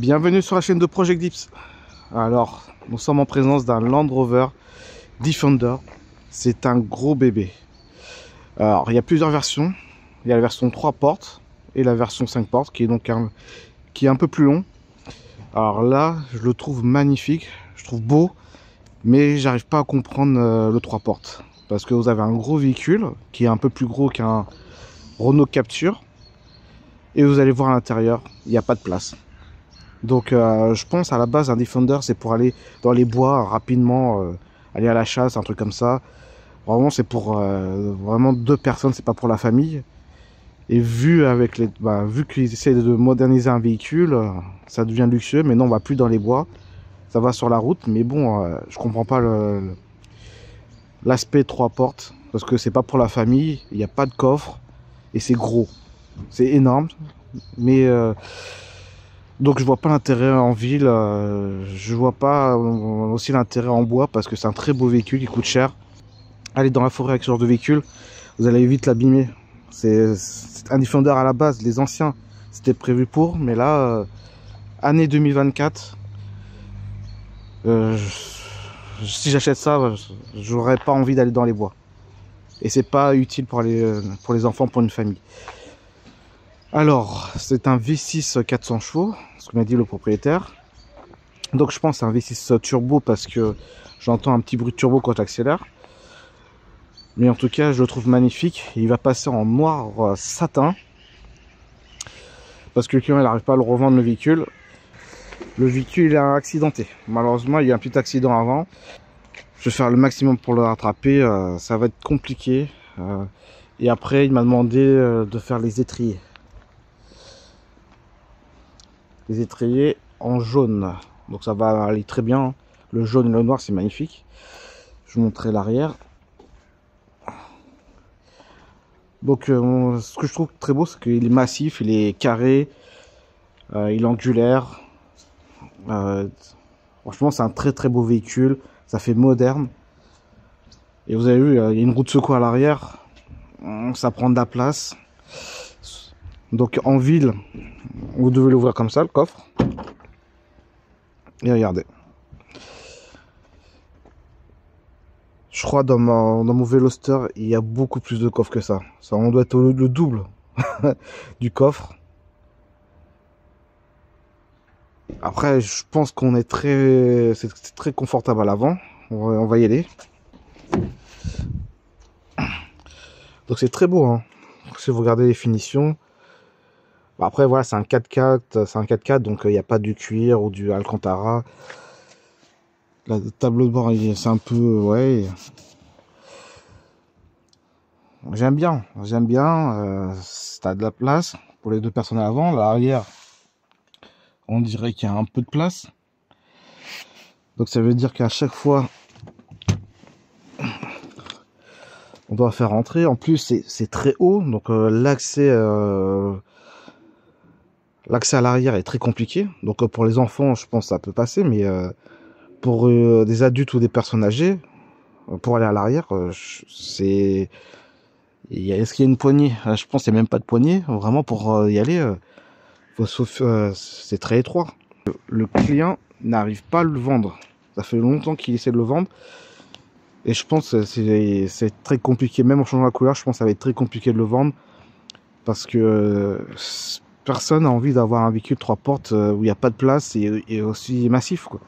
Bienvenue sur la chaîne de Project Dips. Alors, nous sommes en présence d'un Land Rover Defender. C'est un gros bébé. Alors, il y a plusieurs versions. Il y a la version 3 portes et la version 5 portes qui est donc qui est un peu plus long. Alors là, je le trouve magnifique, je trouve beau, mais j'arrive pas à comprendre le 3 portes. Parce que vous avez un gros véhicule qui est un peu plus gros qu'un Renault Capture. Et vous allez voir à l'intérieur, il n'y a pas de place. Donc je pense à la base un Defender c'est pour aller dans les bois rapidement, aller à la chasse, un truc comme ça. Vraiment c'est pour vraiment deux personnes, c'est pas pour la famille. Et vu avec les, vu qu'ils essaient de moderniser un véhicule, ça devient luxueux. Mais non, on va plus dans les bois, ça va sur la route. Mais bon, je comprends pas l'aspect 3 portes parce que c'est pas pour la famille. Il n'y a pas de coffre et c'est gros, c'est énorme. Mais donc je vois pas l'intérêt en ville, je vois pas aussi l'intérêt en bois parce que c'est un très beau véhicule, il coûte cher. Aller dans la forêt avec ce genre de véhicule, vous allez vite l'abîmer. C'est un Defender à la base, les anciens c'était prévu pour, mais là, année 2024, si j'achète ça, j'aurais pas envie d'aller dans les bois. Et c'est pas utile pour les enfants, pour une famille. Alors, c'est un V6 400 chevaux, ce que m'a dit le propriétaire. Donc je pense que c'est un V6 turbo parce que j'entends un petit bruit de turbo quand j'accélère. Mais en tout cas, je le trouve magnifique. Il va passer en noir satin. Parce que le client n'arrive pas à le revendre le véhicule. Le véhicule il est accidenté. Malheureusement, il y a un petit accident avant. Je vais faire le maximum pour le rattraper. Ça va être compliqué. Et après, il m'a demandé de faire les étriers. Les étriers en jaune. Donc ça va aller très bien. Le jaune et le noir, c'est magnifique. Je vous montrerai l'arrière. Donc ce que je trouve très beau, c'est qu'il est massif, il est carré, il est angulaire. Franchement, c'est un très beau véhicule. Ça fait moderne. Et vous avez vu, il y a une roue de secours à l'arrière. Ça prend de la place. Donc en ville, vous devez l'ouvrir comme ça, le coffre. Et regardez. Je crois dans mon Veloster, il y a beaucoup plus de coffres que ça. Ça, on doit être le double du coffre. Après, je pense qu'on est c'est très confortable à l'avant. On va y aller. Donc c'est très beau, hein. Si vous regardez les finitions. Après voilà, c'est un 4x4, donc il n'y a pas du cuir ou du Alcantara. Le tableau de bord, c'est un peu, ouais. J'aime bien. T'as de la place pour les deux personnes à l'avant. L'arrière, on dirait qu'il y a un peu de place. Donc ça veut dire qu'à chaque fois, on doit faire rentrer. En plus, c'est très haut, donc l'accès à l'arrière est très compliqué. Donc pour les enfants, je pense que ça peut passer, mais pour des adultes ou des personnes âgées, pour aller à l'arrière, est-ce qu'il y a une poignée? Je pense qu'il n'y a même pas de poignée. Vraiment, pour y aller, c'est très étroit. Le client n'arrive pas à le vendre. Ça fait longtemps qu'il essaie de le vendre. Et je pense que c'est très compliqué. Même en changeant la couleur, je pense que ça va être très compliqué de le vendre. Parce que personne n'a envie d'avoir un véhicule 3 portes où il n'y a pas de place et aussi massif, quoi.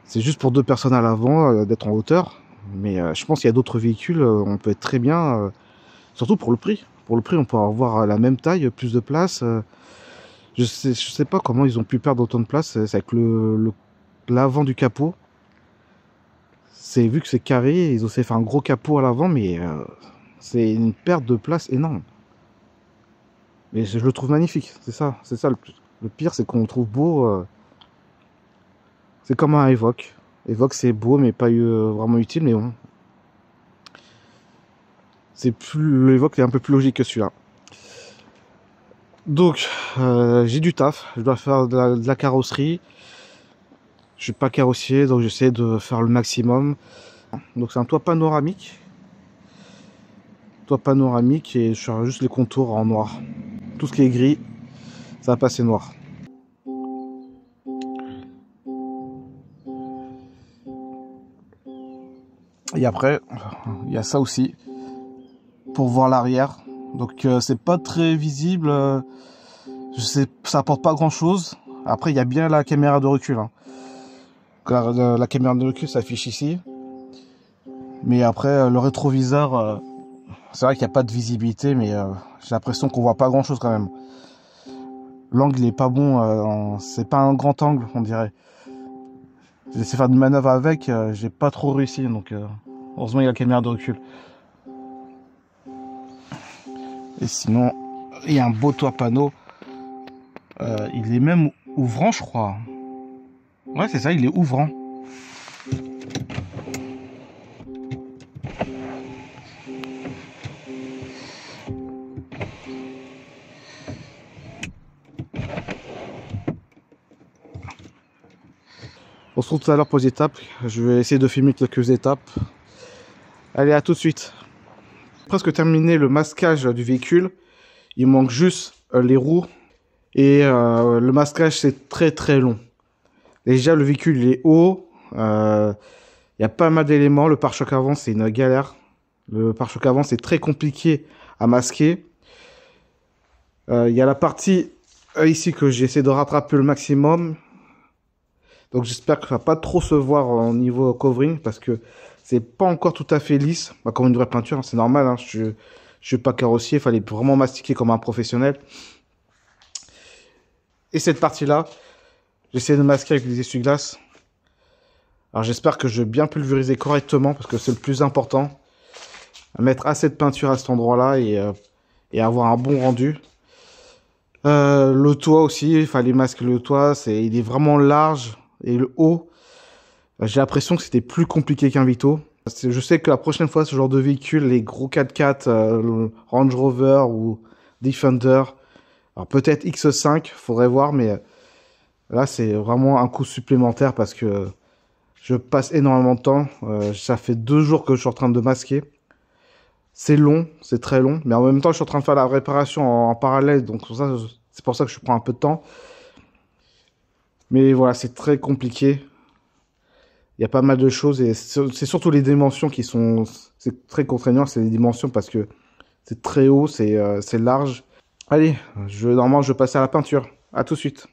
C'est juste pour deux personnes à l'avant, d'être en hauteur. Mais je pense qu'il y a d'autres véhicules, on peut être très bien, surtout pour le prix. Pour le prix, on peut avoir la même taille, plus de place. Je sais pas comment ils ont pu perdre autant de place. C'est avec l'avant du capot. Vu que c'est carré, ils ont fait un gros capot à l'avant, mais c'est une perte de place énorme. Et je le trouve magnifique, c'est ça le pire, c'est qu'on le trouve beau. C'est comme un Evoque. Evoque, c'est beau, mais pas vraiment utile, mais bon. L'Evoque est un peu plus logique que celui-là. Donc, j'ai du taf. Je dois faire de la carrosserie. Je suis pas carrossier, donc j'essaie de faire le maximum. Donc c'est un toit panoramique. Et je ferai juste les contours en noir. Tout ce qui est gris, ça va passer noir. Et après, il y a ça aussi pour voir l'arrière. Donc c'est pas très visible. Je sais, ça apporte pas grand chose. Après, il y a bien la caméra de recul. Hein. La caméra de recul s'affiche ici. Mais après, le rétroviseur, c'est vrai qu'il n'y a pas de visibilité, mais j'ai l'impression qu'on voit pas grand chose quand même. L'angle il est pas bon, c'est pas un grand angle, on dirait. J'ai essayé de faire une manœuvre avec, j'ai pas trop réussi, donc heureusement il y a la caméra de recul. Et sinon, il y a un beau toit panneau. Il est même ouvrant, je crois. Ouais, c'est ça, il est ouvrant. On se retrouve tout à l'heure pour les étapes. Je vais essayer de filmer quelques étapes. Allez, à tout de suite. Presque terminé le masquage du véhicule. Il manque juste les roues. Et le masquage, c'est très très long. Déjà, le véhicule il est haut. Il y a pas mal d'éléments. Le pare-choc avant, c'est une galère. Le pare-choc avant, c'est très compliqué à masquer. Il y a la partie ici que j'essaie de rattraper le maximum. Donc j'espère que ça va pas trop se voir au niveau covering parce que c'est pas encore tout à fait lisse. Bah, comme une vraie peinture, hein, c'est normal. Hein, je suis pas carrossier, il fallait vraiment mastiquer comme un professionnel. Et cette partie-là, j'essaie de masquer avec les essuie-glaces. Alors j'espère que je vais bien pulvériser correctement parce que c'est le plus important. Mettre assez de peinture à cet endroit-là et avoir un bon rendu. Le toit aussi, il fallait masquer le toit. Il est vraiment large. Et le haut, j'ai l'impression que c'était plus compliqué qu'un Vito. Je sais que la prochaine fois, ce genre de véhicule, les gros 4x4, Range Rover ou Defender, alors peut-être X5, faudrait voir, mais là, c'est vraiment un coût supplémentaire parce que je passe énormément de temps. Ça fait 2 jours que je suis en train de masquer. C'est long, c'est très long, mais en même temps, je suis en train de faire la réparation en parallèle, donc c'est pour ça que je prends un peu de temps. Mais voilà, c'est très compliqué. Il y a pas mal de choses et c'est surtout les dimensions qui sont... C'est très contraignant, c'est les dimensions parce que c'est très haut, c'est large. Allez, normalement, je vais passer à la peinture. À tout de suite.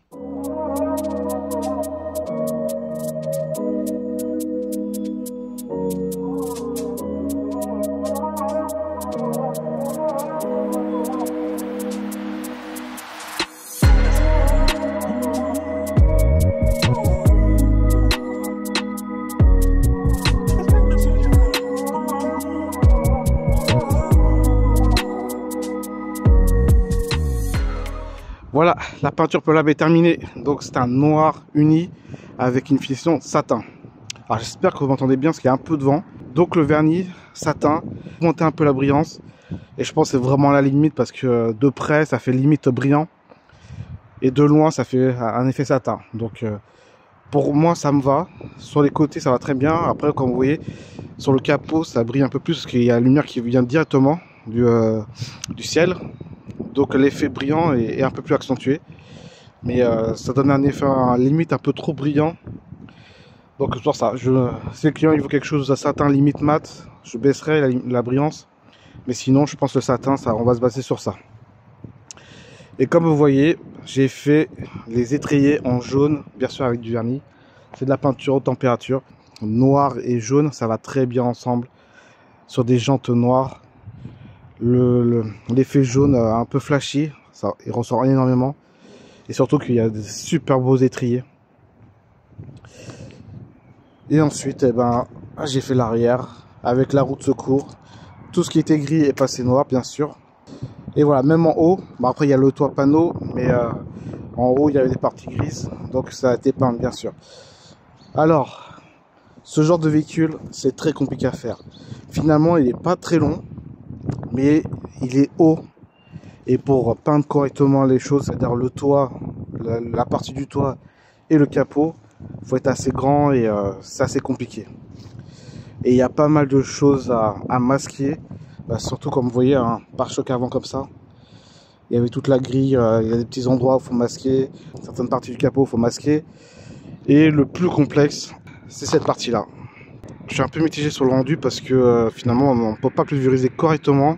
Voilà, la peinture pelable est terminée. Donc c'est un noir uni avec une finition satin. Alors j'espère que vous m'entendez bien parce qu'il y a un peu de vent. Donc le vernis satin, monter un peu la brillance. Et je pense que c'est vraiment la limite parce que de près ça fait limite brillant. Et de loin ça fait un effet satin. Donc pour moi ça me va. Sur les côtés ça va très bien. Après comme vous voyez sur le capot ça brille un peu plus parce qu'il y a la lumière qui vient directement du ciel. Donc l'effet brillant est un peu plus accentué. Mais ça donne un effet limite un peu trop brillant. Donc c'est pour ça. Si le client il veut quelque chose de satin limite mat, je baisserai la brillance. Mais sinon je pense que le satin, on va se baser sur ça. Et comme vous voyez, j'ai fait les étriers en jaune, bien sûr avec du vernis. C'est de la peinture haute température. Noir et jaune, ça va très bien ensemble. Sur des jantes noires. L'effet jaune un peu flashy, ça, il ressort énormément. Et surtout qu'il y a des super beaux étriers. Et ensuite, j'ai fait l'arrière avec la roue de secours. Tout ce qui était gris est passé noir, bien sûr. Et voilà, même en haut, après il y a le toit panneau, mais en haut il y avait des parties grises, donc ça a été peint, bien sûr. Alors, ce genre de véhicule, c'est très compliqué à faire. Finalement, il n'est pas très long. Mais il est haut et pour peindre correctement les choses, c'est-à-dire le toit, la partie du toit et le capot, il faut être assez grand et c'est assez compliqué. Et il y a pas mal de choses à masquer, surtout comme vous voyez un pare-choc avant comme ça. Il y avait toute la grille, il y a des petits endroits où il faut masquer, certaines parties du capot il faut masquer. Et le plus complexe, c'est cette partie-là. Je suis un peu mitigé sur le rendu parce que finalement on ne peut pas pulvériser correctement.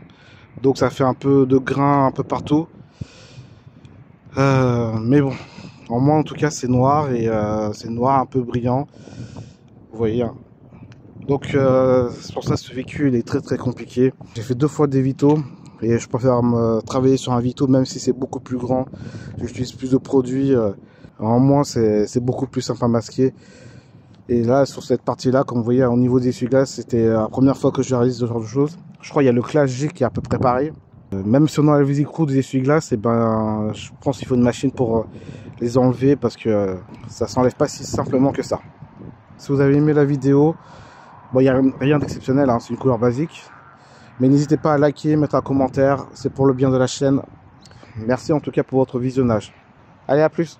Donc ça fait un peu de grain un peu partout. Mais bon, en moins en tout cas c'est noir et c'est noir un peu brillant. Vous voyez. Hein. Donc c'est pour ça que ce véhicule est très compliqué. J'ai fait 2 fois des Vito et je préfère me travailler sur un Vito même si c'est beaucoup plus grand. J'utilise plus de produits. En moins c'est beaucoup plus simple à masquer. Et là, sur cette partie-là, comme vous voyez, au niveau des essuie-glaces, c'était la première fois que je réalise ce genre de choses. Je crois qu'il y a le Clash G qui est à peu près pareil. Même si on a la visicroue des essuie-glaces, et ben, je pense qu'il faut une machine pour les enlever parce que ça s'enlève pas si simplement que ça. Si vous avez aimé la vidéo, bon, il n'y a rien d'exceptionnel, hein, c'est une couleur basique. Mais n'hésitez pas à liker, mettre un commentaire, c'est pour le bien de la chaîne. Merci en tout cas pour votre visionnage. Allez, à plus!